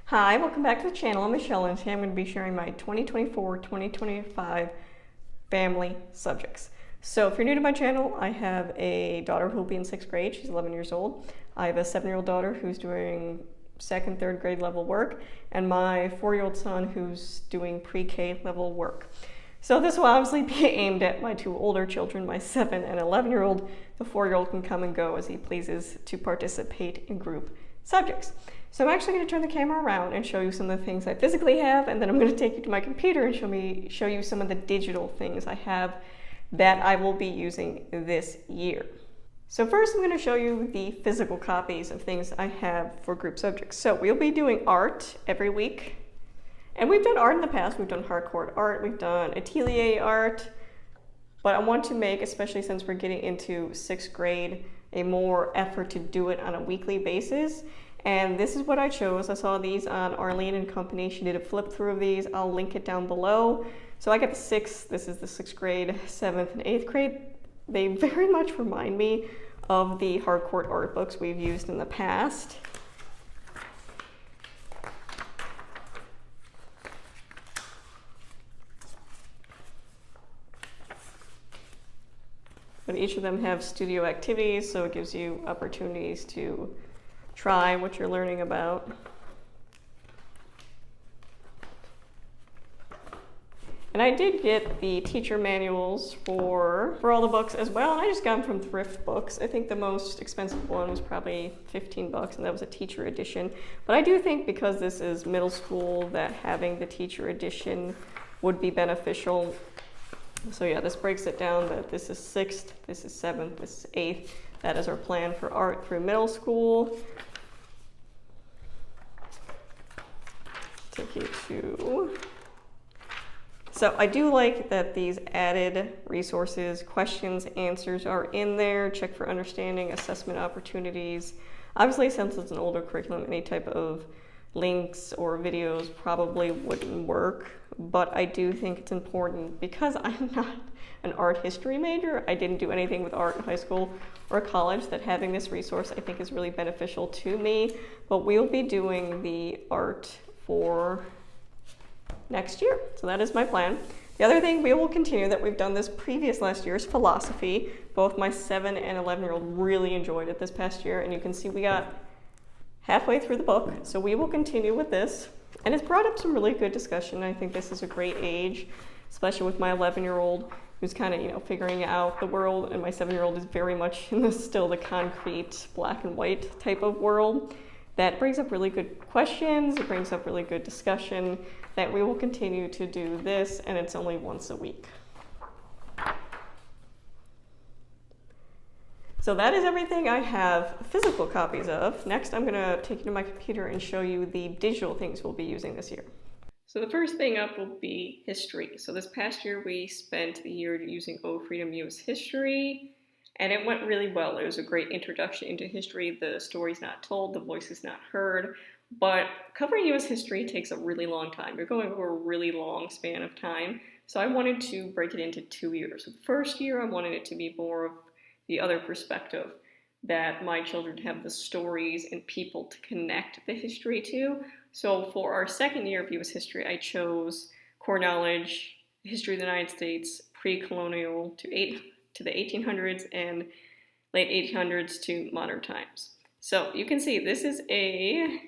Hi, welcome back to the channel. I'm Michelle, and today I'm going to be sharing my 2024-2025 family subjects. So if you're new to my channel, I have a daughter who will be in 6th grade. She's 11 years old. I have a 7-year-old daughter who's doing 2nd, 3rd grade level work, and my 4-year-old son who's doing pre-K level work. So this will obviously be aimed at my 2 older children, my 7 and 11-year-old. The 4-year-old can come and go as he pleases to participate in group subjects. So I'm actually going to turn the camera around and show you some of the things I physically have, and then I'm going to take you to my computer and show you some of the digital things I have that I will be using this year. So first I'm going to show you the physical copies of things I have for group subjects. So we'll be doing art every week. And we've done art in the past. We've done hardcore art, we've done atelier art, but I want to make, especially since we're getting into 6th grade, a more effort to do it on a weekly basis. And this is what I chose. I saw these on Arlene and Company. She did a flip through of these. I'll link it down below. So I got the 6th, this is the 6th grade, 7th and 8th grade. They very much remind me of the hardcore art books we've used in the past. But each of them have studio activities, so it gives you opportunities to try what you're learning about. And I did get the teacher manuals for all the books as well, and I just got them from Thrift Books. I think the most expensive one was probably $15, and that was a teacher edition. But I do think because this is middle school that having the teacher edition would be beneficial. So yeah, this breaks it down that this is 6th, this is 7th, this is 8th. That is our plan for art through middle school. Take you to... So I do like that these added resources, questions, answers are in there. Check for understanding, assessment opportunities. Obviously, since it's an older curriculum, any type of links or videos probably wouldn't work, but I do think it's important because I'm not an art history major. I didn't do anything with art in high school or college, that having this resource I think is really beneficial to me. But we'll be doing the art for next year, so that is my plan. The other thing we will continue that we've done this last year is philosophy. Both my 7 and 11-year-old really enjoyed it this past year, and you can see we got halfway through the book, so we will continue with this. And it's brought up some really good discussion. I think this is a great age, especially with my 11-year-old who's kind of, figuring out the world, and my 7-year-old is very much in still the concrete black and white type of world. That brings up really good questions, it brings up really good discussion, that we will continue to do this, and it's only once a week. So that is everything I have physical copies of. Next, I'm gonna take you to my computer and show you the digital things we'll be using this year. So the first thing up will be history. So this past year, we spent the year using O Freedom US History, and it went really well. It was a great introduction into history. The story's not told, the voice is not heard, but covering US history takes a really long time. You're going over a really long span of time. So I wanted to break it into 2 years. So the first year, I wanted it to be more of the other perspective, that my children have the stories and people to connect the history to. So for our second year of US history, I chose core knowledge, history of the United States, pre-colonial to the 1800s and late 1800s to modern times. So you can see this is a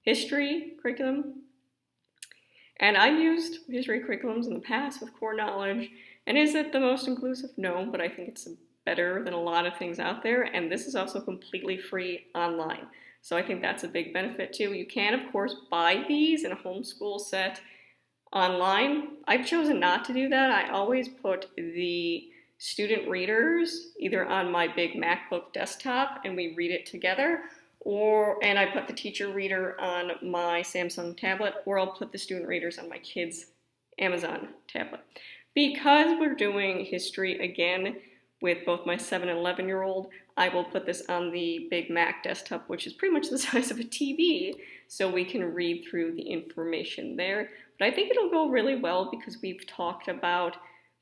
history curriculum. And I've used history curriculums in the past with core knowledge. And is it the most inclusive? No, but I think it's better than a lot of things out there. And this is also completely free online. So I think that's a big benefit too. You can, of course, buy these in a homeschool set online. I've chosen not to do that. I always put the student readers either on my big MacBook desktop and we read it together, and I put the teacher reader on my Samsung tablet, or I'll put the student readers on my kids' Amazon tablet. Because we're doing history again with both my 7 and 11-year-old, I will put this on the big Mac desktop, which is pretty much the size of a TV, so we can read through the information there. But I think it'll go really well because we've talked about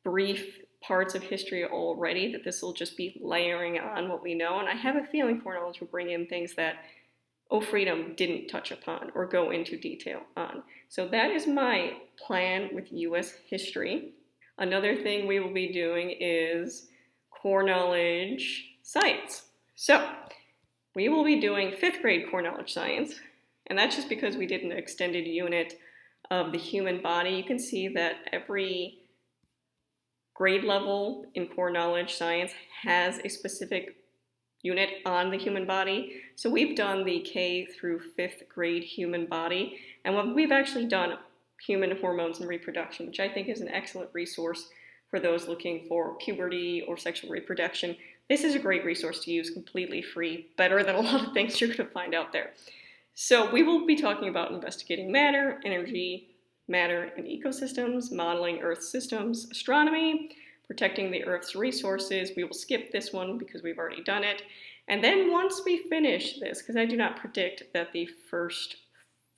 brief parts of history already, that this will just be layering on what we know. And I have a feeling core knowledge will bring in things that O Freedom didn't touch upon or go into detail on. So that is my plan with US history. Another thing we will be doing is core knowledge science. So we will be doing 5th grade core knowledge science, and that's just because we did an extended unit of the human body. You can see that every grade level in core knowledge science has a specific unit on the human body. So we've done the K through 5th grade human body, and we've actually done human hormones and reproduction, which I think is an excellent resource for those looking for puberty or sexual reproduction. This is a great resource to use, completely free, better than a lot of things you're going to find out there. So we will be talking about investigating matter, energy, matter, and ecosystems, modeling Earth systems, astronomy, protecting the Earth's resources. We will skip this one because we've already done it. And then once we finish this, because I do not predict that the first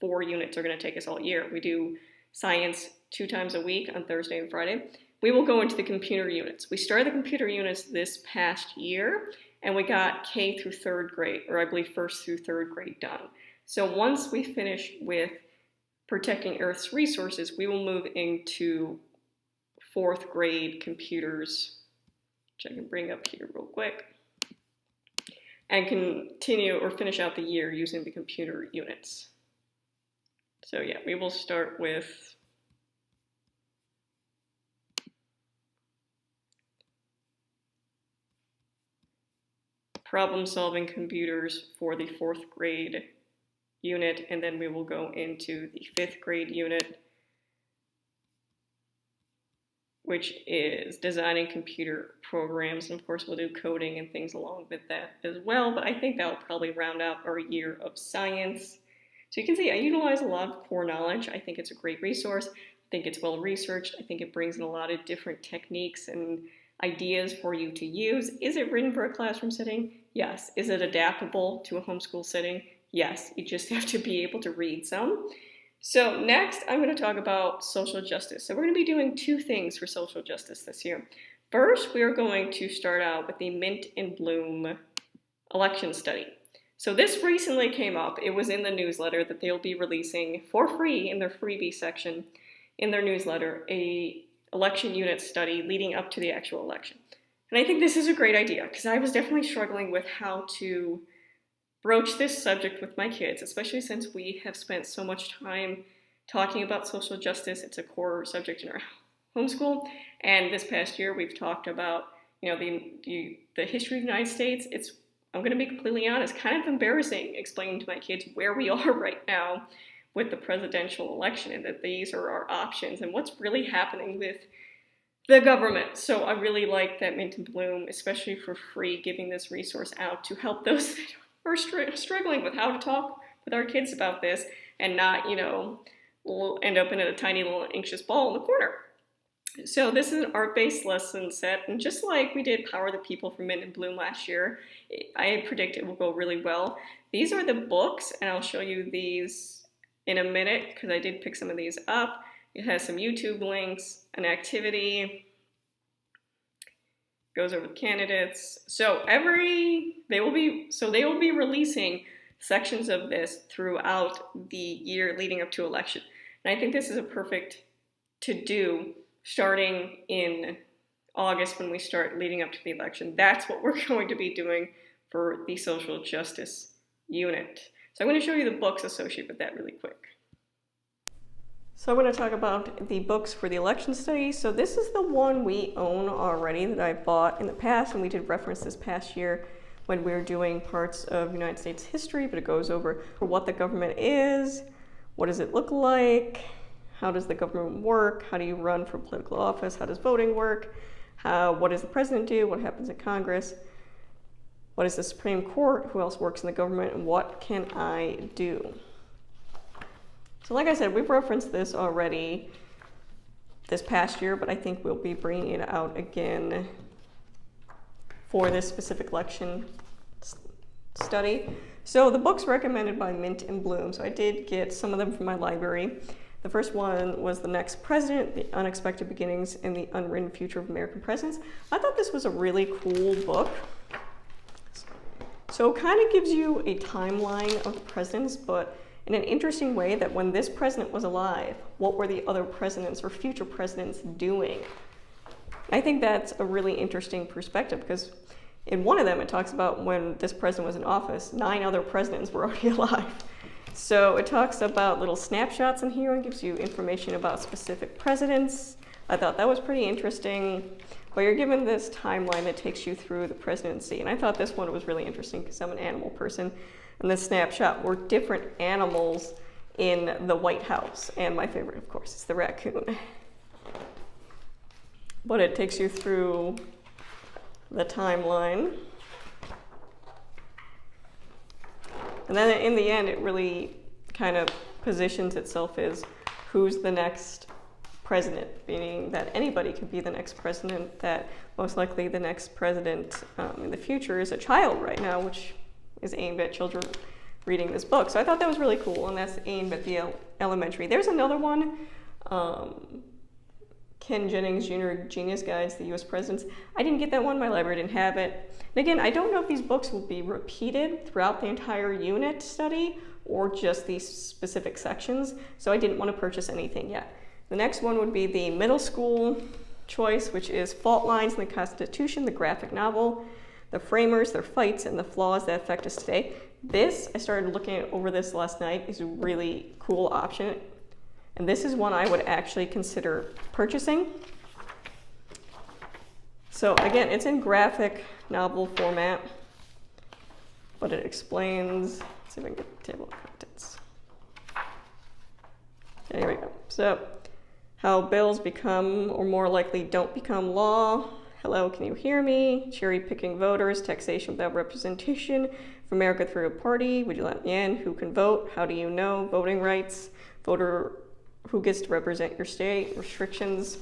4 units are going to take us all year. We do science 2 times a week on Thursday and Friday. We will go into the computer units. We started the computer units this past year, and we got K through 3rd grade, or I believe 1st through 3rd grade done. So once we finish with protecting Earth's resources, we will move into 4th grade computers, which I can bring up here real quick, and continue or finish out the year using the computer units. So yeah, we will start with problem-solving computers for the 4th grade unit, and then we will go into the 5th grade unit, which is designing computer programs. And of course, we'll do coding and things along with that as well, but I think that will probably round out our year of science. So you can see I utilize a lot of core knowledge. I think it's a great resource. I think it's well researched. I think it brings in a lot of different techniques and ideas for you to use. Is it written for a classroom setting? Yes. Is it adaptable to a homeschool setting? Yes. You just have to be able to read some. So next, I'm going to talk about social justice. So we're going to be doing 2 things for social justice this year. First, we are going to start out with the Mint and Bloom election study. So this recently came up. It was in the newsletter that they'll be releasing for free in their freebie section in their newsletter, a election unit study leading up to the actual election. And I think this is a great idea because I was definitely struggling with how to broach this subject with my kids, especially since we have spent so much time talking about social justice. It's a core subject in our homeschool. And this past year, we've talked about, the history of the United States. I'm going to be completely honest, kind of embarrassing explaining to my kids where we are right now with the presidential election and that these are our options and what's really happening with the government. So I really like that Mint and Bloom, especially for free, giving this resource out to help those that are struggling with how to talk with our kids about this and not, end up in a tiny little anxious ball in the corner. So this is an art-based lesson set, and just like we did Power the People for Mint and Bloom last year, I predict it will go really well. These are the books, and I'll show you these in a minute because I did pick some of these up. It has some YouTube links, an activity, goes over the candidates. So they will be releasing sections of this throughout the year leading up to election. And I think this is a perfect to do starting in August when we start leading up to the election. That's what we're going to be doing for the social justice unit. So I'm going to show you the books associated with that really quick. So I'm going to talk about the books for the election study. So this is the one we own already that I bought in the past, and we did reference this past year when we were doing parts of United States history, but it goes over what the government is, what does it look like, how does the government work, how do you run for political office, how does voting work, what does the president do, what happens in Congress, what is the Supreme Court, who else works in the government, and what can I do? So like I said, we've referenced this already this past year, but I think we'll be bringing it out again for this specific election study. So the books recommended by Mint and Bloom. So I did get some of them from my library. The first one was The Next President, The Unexpected Beginnings and the Unwritten Future of American Presidents. I thought this was a really cool book. So So it kind of gives you a timeline of the presidents, but in an interesting way that when this president was alive, what were the other presidents or future presidents doing? I think that's a really interesting perspective because in one of them it talks about when this president was in office, 9 other presidents were already alive. So it talks about little snapshots in here and gives you information about specific presidents. I thought that was pretty interesting. But you're given this timeline that takes you through the presidency. And I thought this one was really interesting because I'm an animal person. And this snapshot were different animals in the White House. And my favorite, of course, is the raccoon. But it takes you through the timeline. And then in the end, it really kind of positions itself as who's the next president, meaning that anybody could be the next president, that most likely the next president in the future is a child right now, which is aimed at children reading this book. So I thought that was really cool, and that's aimed at the elementary. There's another one, Ken Jennings Jr. Genius Guides, the U.S. Presidents. I didn't get that one, my library didn't have it. And again, I don't know if these books will be repeated throughout the entire unit study or just these specific sections, so I didn't want to purchase anything yet. The next one would be the middle school choice, which is Fault Lines in the Constitution, the graphic novel, the framers, their fights, and the flaws that affect us today. This, I started looking over this last night, is a really cool option. And this is one I would actually consider purchasing. So again, it's in graphic novel format, but it explains, let's see if I can get the table of contents. There we go. So, how bills become, or more likely don't become law. Hello, can you hear me? Cherry picking voters, taxation without representation, for America through a party, would you let me in? Who can vote? How do you know? Voting rights, voter, who gets to represent your state, restrictions,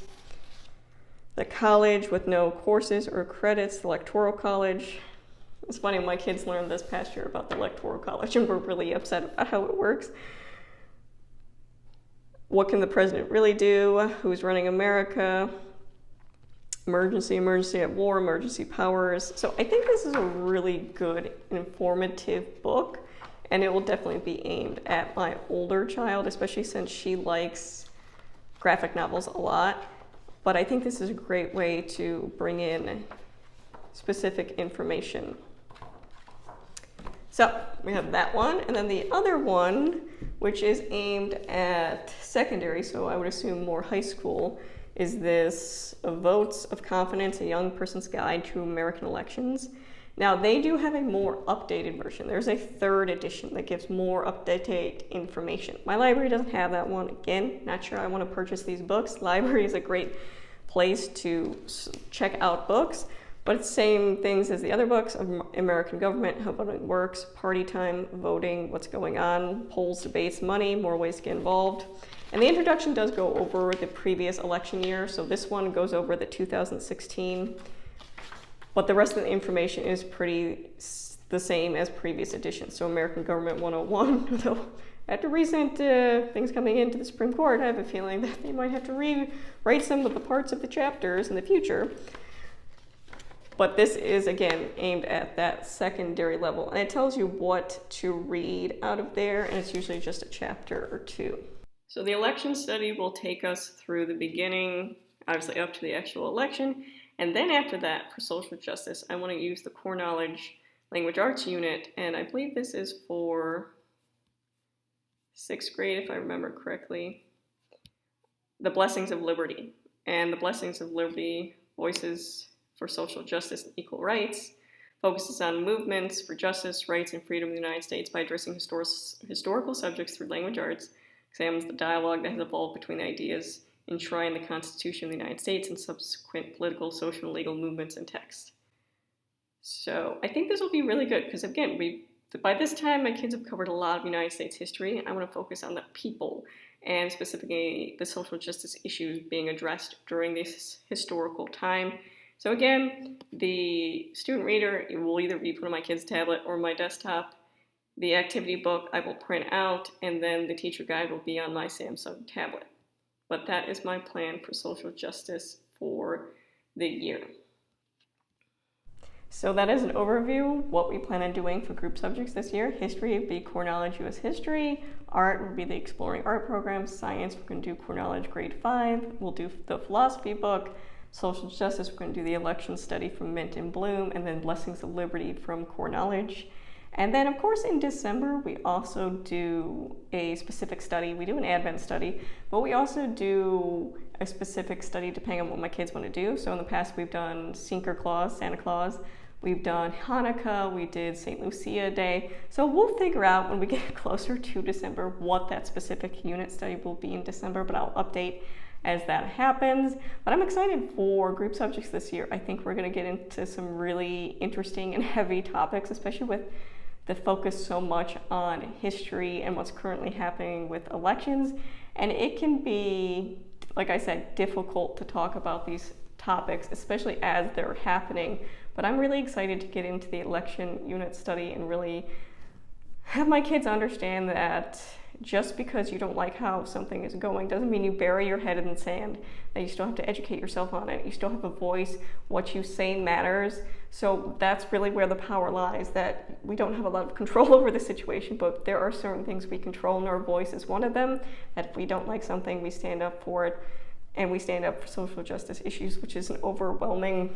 the college with no courses or credits, the electoral college. It's funny, my kids learned this past year about the electoral college and were really upset about how it works. What can the president really do? Who's running America? Emergency at war, emergency powers. So I think this is a really good, informative book, and it will definitely be aimed at my older child, especially since she likes graphic novels a lot. But I think this is a great way to bring in specific information. So we have that one, and then the other one, which is aimed at secondary, so I would assume more high school, is this Votes of Confidence, a Young Person's Guide to American Elections. Now, they do have a more updated version. There's a 3rd edition that gives more updated information. My library doesn't have that one. Again, not sure I want to purchase these books. Library is a great place to check out books, but it's the same things as the other books: American government, how voting works, party time, voting, what's going on, polls, debates, money, more ways to get involved. And the introduction does go over the previous election year, so this one goes over the 2016, but the rest of the information is pretty the same as previous editions. So American Government 101, though after recent things coming into the Supreme Court, I have a feeling that they might have to rewrite some of the parts of the chapters in the future. But this is, again, aimed at that secondary level. And it tells you what to read out of there, and it's usually just a chapter or 2. So the election study will take us through the beginning, obviously up to the actual election. And then after that, for social justice, I want to use the Core Knowledge Language Arts unit. And I believe this is for 6th grade, if I remember correctly. The Blessings of Liberty. And the Blessings of Liberty, Voices for Social Justice and Equal Rights, focuses on movements for justice, rights, and freedom in the United States by addressing historical subjects through language arts, examines the dialogue that has evolved between the ideas enshrined in the Constitution of the United States and subsequent political, social, and legal movements and texts. So I think this will be really good because, again, by this time, my kids have covered a lot of United States history. I want to focus on the people and specifically the social justice issues being addressed during this historical time. So again, the student reader will either be put on my kid's tablet or my desktop. The activity book I will print out, and then the teacher guide will be on my Samsung tablet. But that is my plan for social justice for the year. So that is an overview, what we plan on doing for group subjects this year. History would be core knowledge US history, art would be the exploring art program, science we're going to do core knowledge grade 5, we'll do the philosophy book, social justice we're going to do the election study from Mint and Bloom, and then blessings of liberty from core knowledge. And then of course in December we also do a specific study. We do an Advent study, but we also do a specific study depending on what my kids want to do. So in the past we've done Sinterklaas, Santa Claus, we've done Hanukkah, we did St. Lucia Day. So we'll figure out when we get closer to December what that specific unit study will be in December, but I'll update as that happens. But I'm excited for group subjects this year. I think we're going to get into some really interesting and heavy topics, especially with the focus so much on history and what's currently happening with elections. And it can be, like I said, difficult to talk about these topics, especially as they're happening. But I'm really excited to get into the election unit study and really have my kids understand that just because you don't like how something is going doesn't mean you bury your head in the sand, that you still have to educate yourself on it. You still have a voice. What you say matters. So that's really where the power lies, that we don't have a lot of control over the situation, but there are certain things we control, and our voice is one of them, that if we don't like something, we stand up for it, and we stand up for social justice issues, which is an overwhelming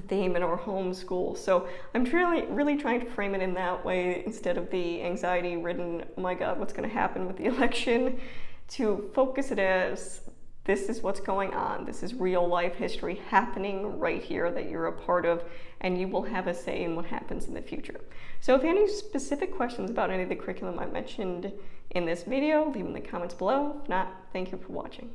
theme in our home school. So I'm really trying to frame it in that way instead of the anxiety-ridden, oh my God, what's going to happen with the election, to focus it as this is what's going on. This is real life history happening right here that you're a part of, and you will have a say in what happens in the future. So if you have any specific questions about any of the curriculum I mentioned in this video, leave them in the comments below. If not, thank you for watching.